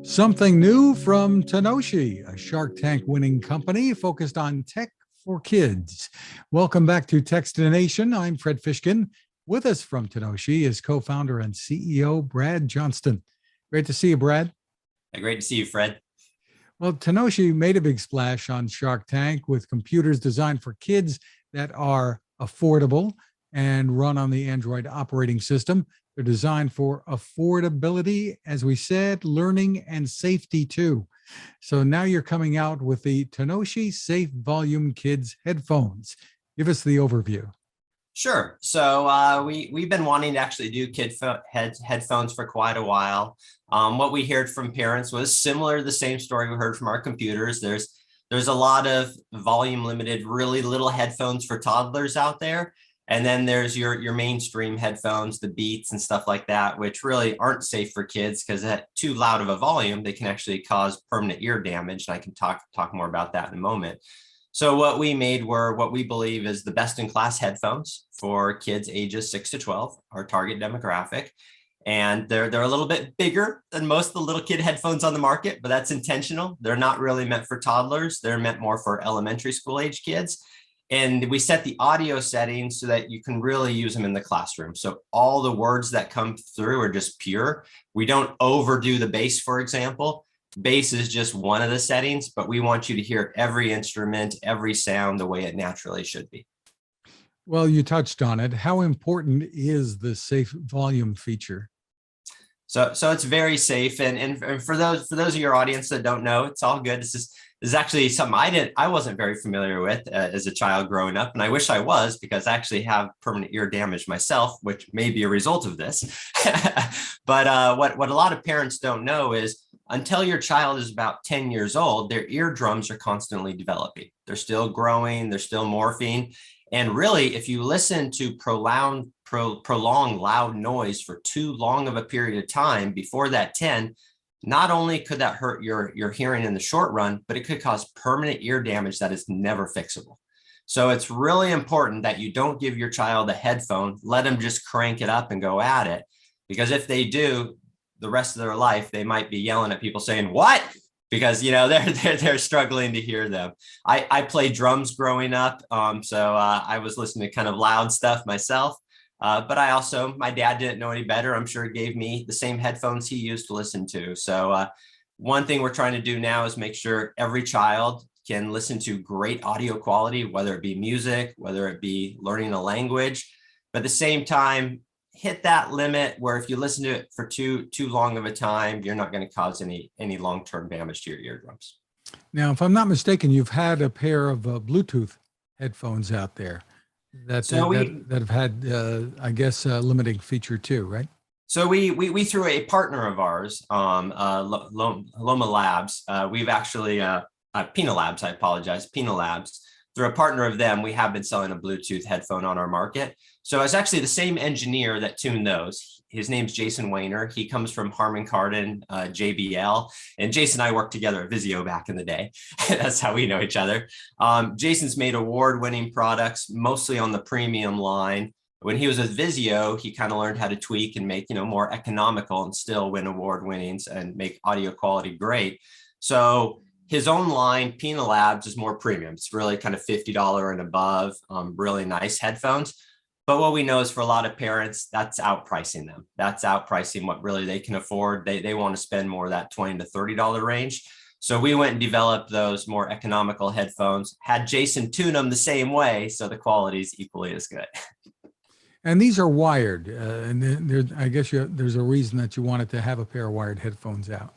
Something new from Tanoshi, a Shark Tank winning company focused on tech for kids. Welcome back to Techstination. I'm Fred Fishkin. With us from Tanoshi is co-founder and CEO Brad Johnston. Great to see you, Brad. Great to see you, Fred. Well, Tanoshi made a big splash on Shark Tank with computers designed for kids that are affordable and run on the Android operating system. They're designed for affordability, as we said, learning and safety too. So now you're coming out with the Tanoshi Safe Volume Kids headphones. Give us the overview. Sure. So we've been wanting to actually do headphones for quite a while. What we heard from parents was similar to the same story we heard from our computers. There's a lot of volume limited, really little headphones for toddlers out there. And then there's your mainstream headphones, the Beats and stuff like that, which really aren't safe for kids because at too loud of a volume, they can actually cause permanent ear damage. And I can talk more about that in a moment. So what we made were what we believe is the best in class headphones for kids ages 6 to 12, our target demographic. And they're a little bit bigger than most of the little kid headphones on the market, but that's intentional. They're not really meant for toddlers. They're meant more for elementary school age kids. And we set the audio settings so that you can really use them in the classroom. So all the words that come through are just pure. We don't overdo the bass, for example. Bass is just one of the settings, but we want you to hear every instrument, every sound the way it naturally should be. Well, you touched on it. How important is the safe volume feature? So it's very safe. And for those of your audience that don't know, it's all good. This is actually something I wasn't very familiar with as a child growing up. And I wish I was, because I actually have permanent ear damage myself, which may be a result of this. But what a lot of parents don't know is until your child is about 10 years old, their eardrums are constantly developing. They're still growing, they're still morphing. And really, if you listen to prolonged loud noise for too long of a period of time before that 10, not only could that hurt your hearing in the short run, but it could cause permanent ear damage that is never fixable. So it's really important that you don't give your child a headphone, let them just crank it up and go at it. Because if they do, the rest of their life, they might be yelling at people saying, "What?" Because they're struggling to hear them. I played drums growing up, so I was listening to kind of loud stuff myself. But my dad didn't know any better. I'm sure he gave me the same headphones he used to listen to. So one thing we're trying to do now is make sure every child can listen to great audio quality, whether it be music, whether it be learning a language, but at the same time, hit that limit where if you listen to it for too long of a time, you're not going to cause any long-term damage to your eardrums. Now, if I'm not mistaken, you've had a pair of Bluetooth headphones out there that have had, I guess, a limiting feature too, right? So we through a partner of ours, Loma Labs, we've actually, Pina Labs, I apologize, Pina Labs. Through a partner of them, we have been selling a Bluetooth headphone on our market. So it's actually the same engineer that tuned those. His name's Jason Wayner. He comes from Harman Kardon, JBL. And Jason and I worked together at Vizio back in the day. That's how we know each other. Jason's made award-winning products, mostly on the premium line. When he was with Vizio, he kind of learned how to tweak and make, more economical and still win award winnings and make audio quality great. So his own line, Pina Labs, is more premium. It's really kind of $50 and above, really nice headphones. But what we know is for a lot of parents, that's outpricing them. That's outpricing what really they can afford. They want to spend more of that $20 to $30 range. So we went and developed those more economical headphones, had Jason tune them the same way, so the quality is equally as good. And these are wired. And I guess there's a reason that you wanted to have a pair of wired headphones out.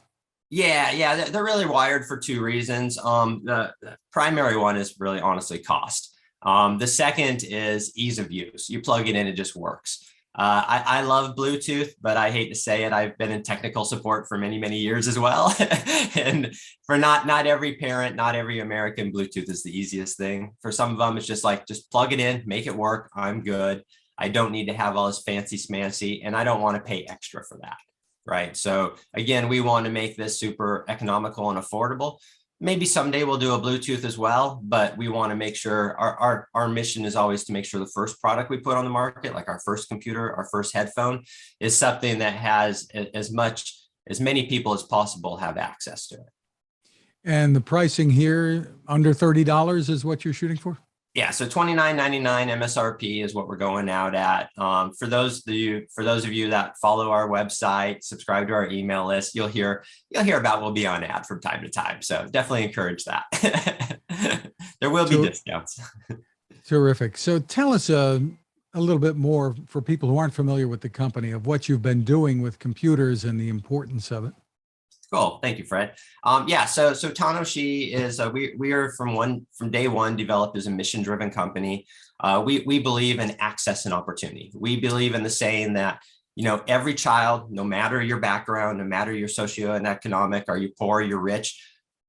Yeah, they're really wired for two reasons. The primary one is really honestly cost. The second is ease of use. You plug it in, it just works. I love Bluetooth, but I hate to say it, I've been in technical support for many, many years as well. And for not every parent, not every American, Bluetooth is the easiest thing. For some of them, it's just plug it in, make it work. I'm good. I don't need to have all this fancy smancy, and I don't want to pay extra for that. Right. So again, we want to make this super economical and affordable. Maybe someday we'll do a Bluetooth as well, but we want to make sure our mission is always to make sure the first product we put on the market, like our first computer, our first headphone, is something that has as much as many people as possible have access to it. And the pricing here under $30 is what you're shooting for? Yeah, so $29.99 MSRP is what we're going out at. For those of you that follow our website, subscribe to our email list, you'll hear about we'll be on ad from time to time. So definitely encourage that. There will be discounts. Terrific. So tell us a little bit more for people who aren't familiar with the company of what you've been doing with computers and the importance of it. Cool. Thank you, Fred. Yeah, so Tanoshi is we are from day one developed as a mission-driven company. We believe in access and opportunity. We believe in the saying that, you know, every child, no matter your background, no matter your socioeconomic, are you poor, you're rich,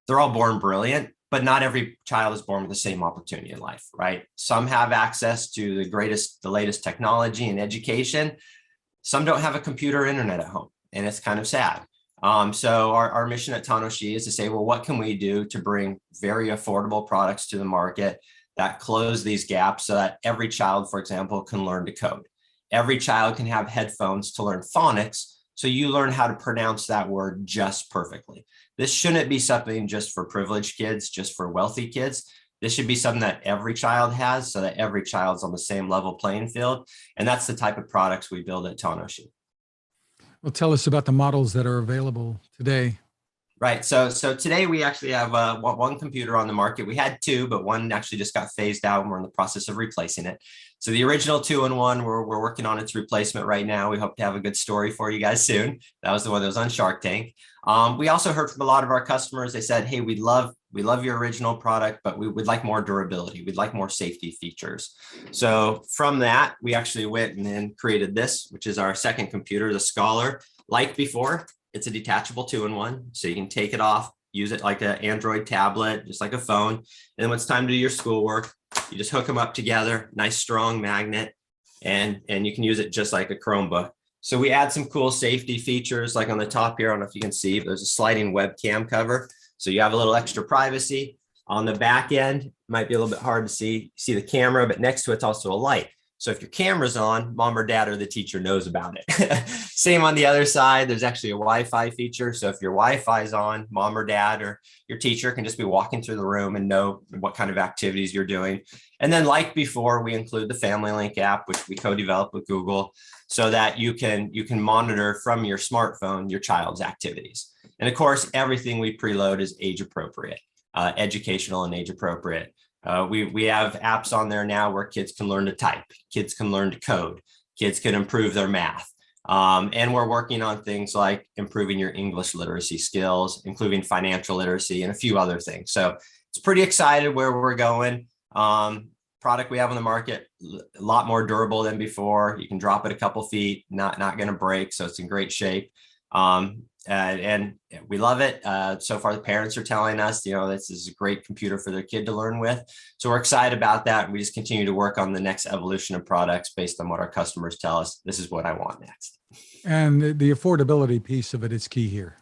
they're all born brilliant, but not every child is born with the same opportunity in life, right? Some have access to the latest technology and education. Some don't have a computer or internet at home, and it's kind of sad. So our mission at Tanoshi is to say, well, what can we do to bring very affordable products to the market that close these gaps so that every child, for example, can learn to code. Every child can have headphones to learn phonics, so you learn how to pronounce that word just perfectly. This shouldn't be something just for privileged kids, just for wealthy kids. This should be something that every child has so that every child's on the same level playing field. And that's the type of products we build at Tanoshi. Well, tell us about the models that are available today. Right. So today we actually have one computer on the market. We had two, but one actually just got phased out and we're in the process of replacing it. So the original 2-in-1, we're working on its replacement right now. We hope to have a good story for you guys soon. That was the one that was on Shark Tank. We also heard from a lot of our customers. They said, hey, we love your original product, but we would like more durability. We'd like more safety features. So from that, we actually went and then created this, which is our second computer, the Scholar. Like before, it's a detachable 2-in-1. So you can take it off, use it like an Android tablet, just like a phone. And then when it's time to do your schoolwork, you just hook them up together, nice strong magnet, and you can use it just like a Chromebook. So we add some cool safety features, like on the top here, I don't know if you can see, there's a sliding webcam cover. So you have a little extra privacy. On the back end, might be a little bit hard to see the camera, but next to it's also a light. So if your camera's on, mom or dad or the teacher knows about it. Same on the other side, there's actually a Wi-Fi feature. So if your Wi-Fi is on, mom or dad or your teacher can just be walking through the room and know what kind of activities you're doing. And then like before, we include the Family Link app, which we co-developed with Google, so that you can monitor from your smartphone your child's activities. And of course, everything we preload is age appropriate, educational and age appropriate. We have apps on there now where kids can learn to type, kids can learn to code, kids can improve their math. And we're working on things like improving your English literacy skills, including financial literacy and a few other things. So it's pretty excited where we're going. Product we have on the market, a lot more durable than before. You can drop it a couple feet, not going to break. So it's in great shape. And we love it. So far, the parents are telling us, you know, this is a great computer for their kid to learn with. So we're excited about that. We just continue to work on the next evolution of products based on what our customers tell us. This is what I want next. And the affordability piece of it is key here.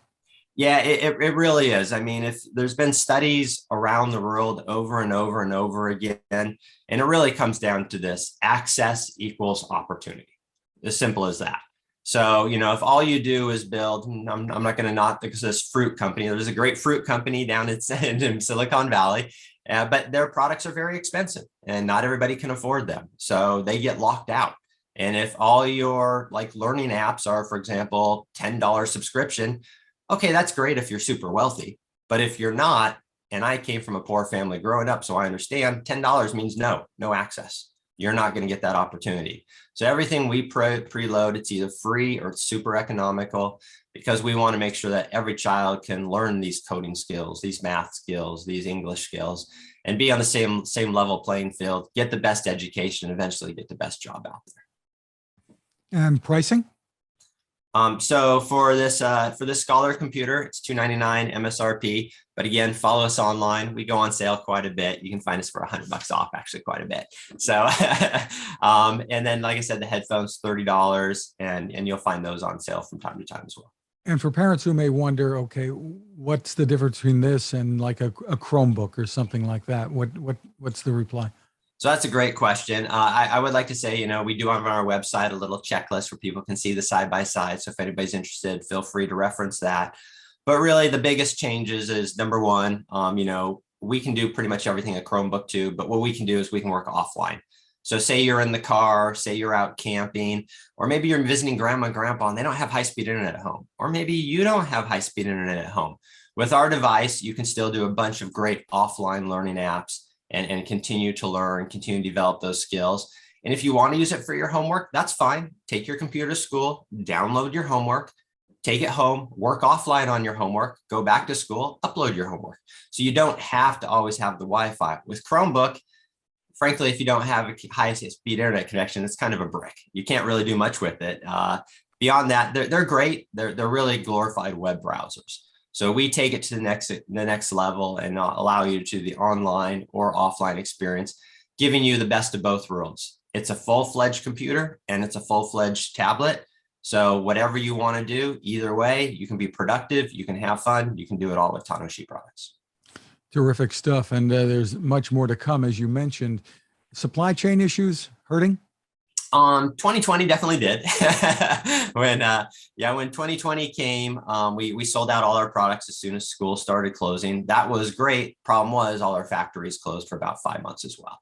Yeah, it really is. I mean, if there's been studies around the world over and over and over again, and it really comes down to this: access equals opportunity. As simple as that. So, you know, if all you do is build, I'm not going to knock this fruit company. There's a great fruit company down in Silicon Valley, but their products are very expensive and not everybody can afford them. So they get locked out. And if all your like learning apps are, for example, $10 subscription, okay, that's great if you're super wealthy. But if you're not, and I came from a poor family growing up, so I understand $10 means no access. You're not going to get that opportunity. So everything we preload, it's either free or it's super economical, because we want to make sure that every child can learn these coding skills, these math skills, these English skills, and be on the same level playing field, get the best education, and eventually get the best job out there. And pricing? So for this Scholar computer, it's $299 MSRP. But again, follow us online. We go on sale quite a bit. You can find us for $100 off, actually quite a bit. So, and then, like I said, the headphones, $30, and you'll find those on sale from time to time as well. And for parents who may wonder, okay, what's the difference between this and like a Chromebook or something like that? What's the reply? So that's a great question. I would like to say, we do have on our website a little checklist where people can see the side by side. So if anybody's interested, feel free to reference that. But really, the biggest changes is number one, we can do pretty much everything a Chromebook too. But what we can do is we can work offline. So say you're in the car, say you're out camping, or maybe you're visiting grandma and grandpa and they don't have high-speed internet at home, or maybe you don't have high-speed internet at home. With our device, you can still do a bunch of great offline learning apps and continue to learn, continue to develop those skills. And if you want to use it for your homework, that's fine. Take your computer to school, download your homework, take it home, work offline on your homework, go back to school, upload your homework. So you don't have to always have the Wi-Fi. With Chromebook, frankly, if you don't have a high speed internet connection, it's kind of a brick. You can't really do much with it. Beyond that, they're great. They're really glorified web browsers. So we take it to the next level and allow you to the online or offline experience, giving you the best of both worlds. It's a full-fledged computer and it's a full-fledged tablet. So whatever you want to do, either way, you can be productive, you can have fun, you can do it all with Tanoshi products. Terrific stuff. And there's much more to come, as you mentioned. Supply chain issues hurting? 2020 definitely did. When 2020 came, we sold out all our products as soon as school started closing. That was great. Problem was all our factories closed for about 5 months as well.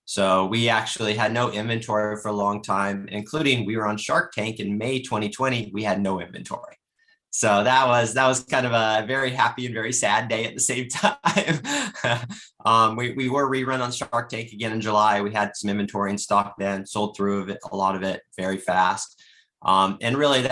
So we actually had no inventory for a long time, including we were on Shark Tank in May 2020. We had no inventory. So that was kind of a very happy and very sad day at the same time. We were rerun on Shark Tank again in July. We had some inventory in stock then, sold through a lot of it very fast. And really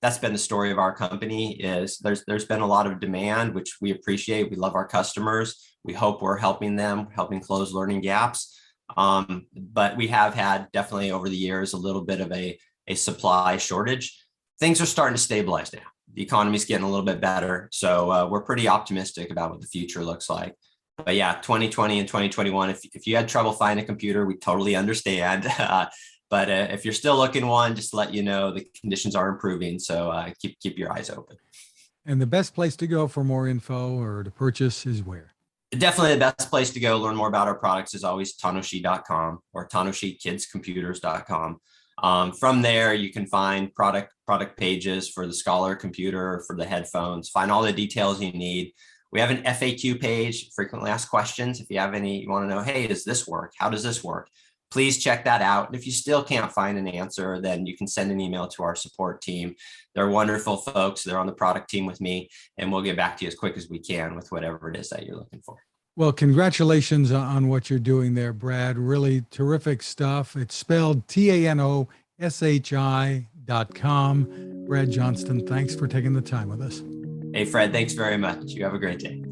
that's been the story of our company is there's been a lot of demand, which we appreciate. We love our customers. We hope we're helping them, helping close learning gaps. But we have had definitely over the years a little bit of a supply shortage. Things are starting to stabilize now. The economy's getting a little bit better. So we're pretty optimistic about what the future looks like. But yeah, 2020 and 2021, if you had trouble finding a computer, we totally understand. But if you're still looking one, just to let you know, the conditions are improving. So keep your eyes open. And the best place to go for more info or to purchase is where? Definitely the best place to go learn more about our products is always Tanoshi.com or TanoshiKidsComputers.com. From there, you can find product pages for the Scholar computer, for the headphones, find all the details you need. We have an FAQ page, frequently asked questions. If you have any, you want to know, hey, does this work? How does this work? Please check that out. And if you still can't find an answer, then you can send an email to our support team. They're wonderful folks. They're on the product team with me, and we'll get back to you as quick as we can with whatever it is that you're looking for. Well, congratulations on what you're doing there, Brad. Really terrific stuff. It's spelled TANOSHI.com. Brad Johnston, thanks for taking the time with us. Hey, Fred, thanks very much. You have a great day.